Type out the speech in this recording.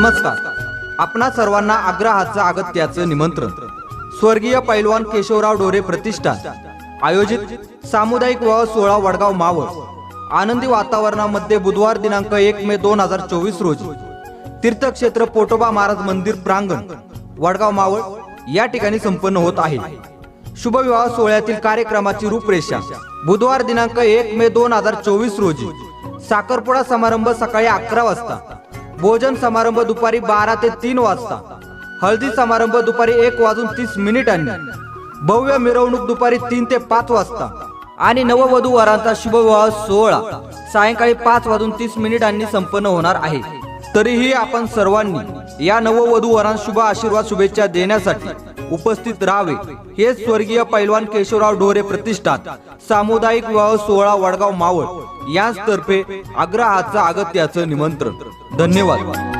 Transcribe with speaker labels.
Speaker 1: नमस्कार. आपणा सर्वांना आग्रहाचं अगत्याचं निमंत्रण. स्वर्गीय पैलवान केशवराव ढोरे प्रतिष्ठान आयोजित सामुदायिक विवाह सोहळा वडगाव मावळ आनंदी वातावरणामध्ये बुधवार दिनांक 1 मे 2024 रोजी तीर्थक्षेत्र पोटोबा महाराज मंदिर प्रांगण वडगाव मावळ या ठिकाणी संपन्न होत आहे. शुभ विवाह सोहळ्यातील कार्यक्रमाची रूपरेषा. बुधवार दिनांक 1 मे 2024 रोजी साखरपुडा समारंभ सकाळी 11 वाजता, भोजन समारंभ दुपारी 12 ते 3 वाजता, हळदी समारंभ दुपारी 1:30 भव्य मिरवणूक दुपारी 3 ते 5 वाजता आणि नववधू वरांचा शुभविवाह सोहळा सायंकाळी 5:30 संपन्न होणार आहे. तरीही आपण सर्वांनी या नववधू वरांना शुभ आशीर्वाद शुभेच्छा देण्यासाठी उपस्थित राहावे हे स्वर्गीय पैलवान केशवराव ढोरे प्रतिष्ठान सामुदायिक विवाह सोहळा वडगाव मावळ यांतर्फे आग्रहाचं अगत्याचं निमंत्रण. धन्यवाद.